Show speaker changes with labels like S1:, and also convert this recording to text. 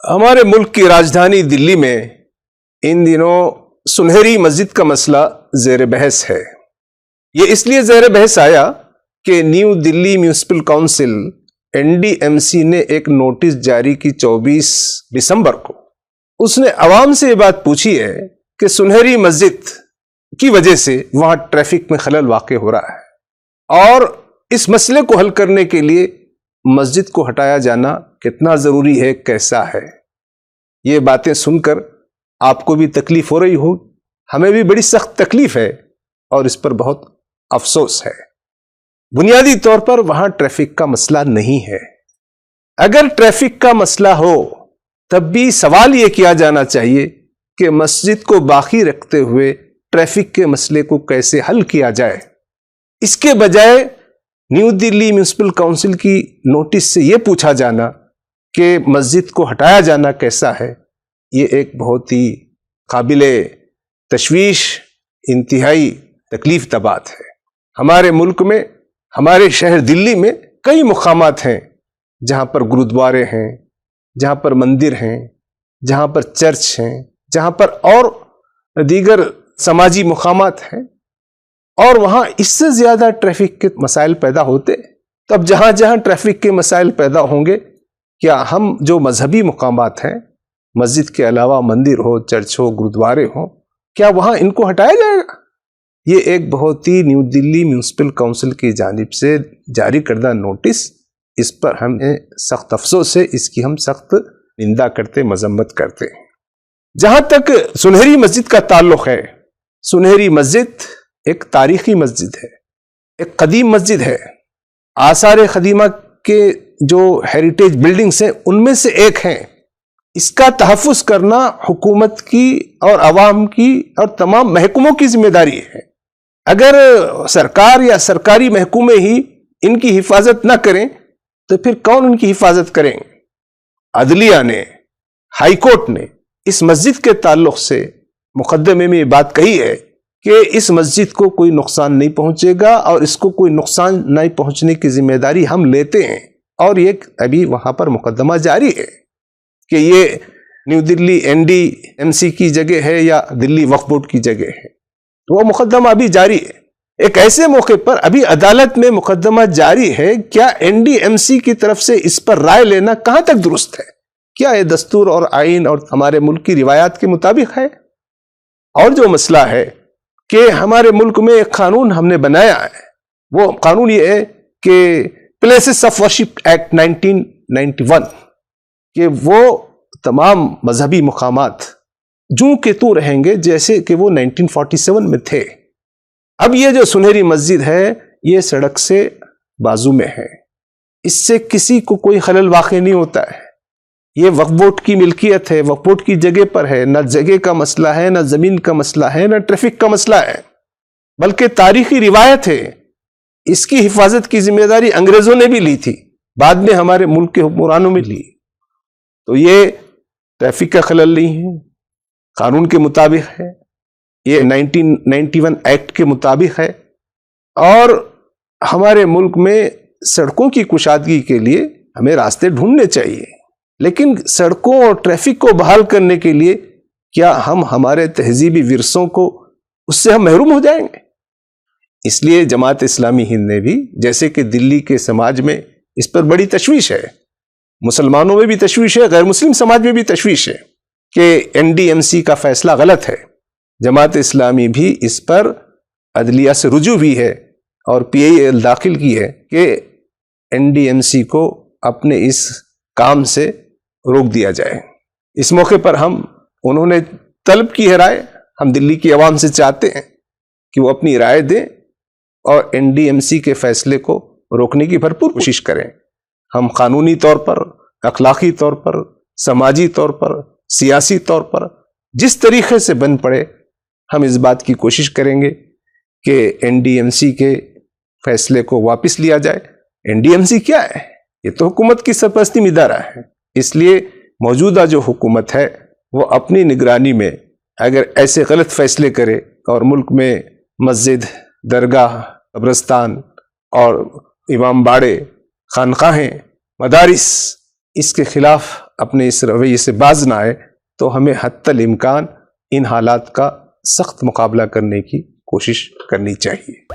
S1: ہمارے ملک کی راجدھانی دلی میں ان دنوں سنہری مسجد کا مسئلہ زیر بحث ہے۔ یہ اس لیے زیر بحث آیا کہ نیو دلی میونسپل کونسل NDMC نے ایک نوٹس جاری کی 24 دسمبر کو۔ اس نے عوام سے یہ بات پوچھی ہے کہ سنہری مسجد کی وجہ سے وہاں ٹریفک میں خلل واقع ہو رہا ہے اور اس مسئلے کو حل کرنے کے لیے مسجد کو ہٹایا جانا کتنا ضروری ہے، کیسا ہے۔ یہ باتیں سن کر آپ کو بھی تکلیف ہو رہی ہو، ہمیں بھی بڑی سخت تکلیف ہے اور اس پر بہت افسوس ہے۔ بنیادی طور پر وہاں ٹریفک کا مسئلہ نہیں ہے۔ اگر ٹریفک کا مسئلہ ہو تب بھی سوال یہ کیا جانا چاہیے کہ مسجد کو باقی رکھتے ہوئے ٹریفک کے مسئلے کو کیسے حل کیا جائے۔ اس کے بجائے نیو دلی میونسپل کونسل کی نوٹس سے یہ پوچھا جانا کہ مسجد کو ہٹایا جانا کیسا ہے، یہ ایک بہت ہی قابل تشویش، انتہائی تکلیف دہ بات ہے۔ ہمارے ملک میں، ہمارے شہر دلی میں کئی مقامات ہیں جہاں پر گرودوارے ہیں، جہاں پر مندر ہیں، جہاں پر چرچ ہیں، جہاں پر اور دیگر سماجی مقامات ہیں، اور وہاں اس سے زیادہ ٹریفک کے مسائل پیدا ہوتے۔ تب جہاں جہاں ٹریفک کے مسائل پیدا ہوں گے، کیا ہم جو مذہبی مقامات ہیں، مسجد کے علاوہ مندر ہو، چرچ ہو، گرودوارے ہو، کیا وہاں ان کو ہٹایا جائے گا؟ یہ ایک بہت ہی نیو دلی میونسپل کونسل کی جانب سے جاری کردہ نوٹس، اس پر ہمیں سخت افسوس ہے، اس کی ہم سخت نندا کرتے، مذمت کرتے ہیں۔ جہاں تک سنہری مسجد کا تعلق ہے، سنہری مسجد ایک تاریخی مسجد ہے، ایک قدیم مسجد ہے۔ آثار قدیمہ کے جو ہیریٹیج بلڈنگز ہیں ان میں سے ایک ہیں۔ اس کا تحفظ کرنا حکومت کی اور عوام کی اور تمام محکموں کی ذمہ داری ہے۔ اگر سرکار یا سرکاری محکمے ہی ان کی حفاظت نہ کریں تو پھر کون ان کی حفاظت کریں گے؟ عدلیہ نے، ہائی کورٹ نے اس مسجد کے تعلق سے مقدمے میں یہ بات کہی ہے کہ اس مسجد کو کوئی نقصان نہیں پہنچے گا اور اس کو کوئی نقصان نہیں پہنچنے کی ذمہ داری ہم لیتے ہیں، اور یہ ابھی وہاں پر مقدمہ جاری ہے کہ یہ نیو دلی NDMC کی جگہ ہے یا دلی وقف بورڈ کی جگہ ہے، تو وہ مقدمہ ابھی جاری ہے۔ ایک ایسے موقع پر ابھی عدالت میں مقدمہ جاری ہے، کیا NDMC کی طرف سے اس پر رائے لینا کہاں تک درست ہے؟ کیا یہ دستور اور آئین اور ہمارے ملک کی روایات کے مطابق ہے؟ اور جو مسئلہ ہے کہ ہمارے ملک میں ایک قانون ہم نے بنایا ہے، وہ قانون یہ ہے کہ پلیسز آف ورشپ ایکٹ 1991، کہ وہ تمام مذہبی مقامات جوں کے تو رہیں گے جیسے کہ وہ 1947 میں تھے۔ اب یہ جو سنہری مسجد ہے یہ سڑک سے بازو میں ہے، اس سے کسی کو کوئی خلل واقع نہیں ہوتا ہے۔ یہ وقف بورڈ کی ملکیت ہے، وقف بورڈ کی جگہ پر ہے، نہ جگہ کا مسئلہ ہے، نہ زمین کا مسئلہ ہے، نہ ٹریفک کا مسئلہ ہے، بلکہ تاریخی روایت ہے۔ اس کی حفاظت کی ذمہ داری انگریزوں نے بھی لی تھی، بعد میں ہمارے ملک کے حکمرانوں میں لی۔ تو یہ ٹریفک کا خلل نہیں ہے، قانون کے مطابق ہے، یہ 1991 ایکٹ کے مطابق ہے، اور ہمارے ملک میں سڑکوں کی کشادگی کے لیے ہمیں راستے ڈھونڈنے چاہیے، لیکن سڑکوں اور ٹریفک کو بحال کرنے کے لیے کیا ہم ہمارے تہذیبی ورثوں کو اس سے ہم محروم ہو جائیں گے؟ اس لیے جماعت اسلامی ہند نے بھی، جیسے کہ دلی کے سماج میں اس پر بڑی تشویش ہے، مسلمانوں میں بھی تشویش ہے، غیر مسلم سماج میں بھی تشویش ہے کہ NDMC کا فیصلہ غلط ہے۔ جماعت اسلامی بھی اس پر عدلیہ سے رجوع ہوئی ہے اور PIL داخل کی ہے کہ NDMC کو اپنے اس کام سے روک دیا جائے۔ اس موقع پر انہوں نے طلب کی ہے رائے، ہم دلی کی عوام سے چاہتے ہیں کہ وہ اپنی رائے دیں اور NDMC کے فیصلے کو روکنے کی بھرپور کوشش کریں۔ ہم قانونی طور پر، اخلاقی طور پر، سماجی طور پر، سیاسی طور پر جس طریقے سے بن پڑے، ہم اس بات کی کوشش کریں گے کہ NDMC کے فیصلے کو واپس لیا جائے۔ NDMC کیا ہے؟ یہ تو حکومت کی سرپرستی میں ادارہ ہے، اس لیے موجودہ جو حکومت ہے وہ اپنی نگرانی میں اگر ایسے غلط فیصلے کرے اور ملک میں مسجد، درگاہ، قبرستان اور امام باڑے، خانقاہیں، مدارس، اس کے خلاف اپنے اس رویے سے باز نہ آئے تو ہمیں حتی الامکان ان حالات کا سخت مقابلہ کرنے کی کوشش کرنی چاہیے۔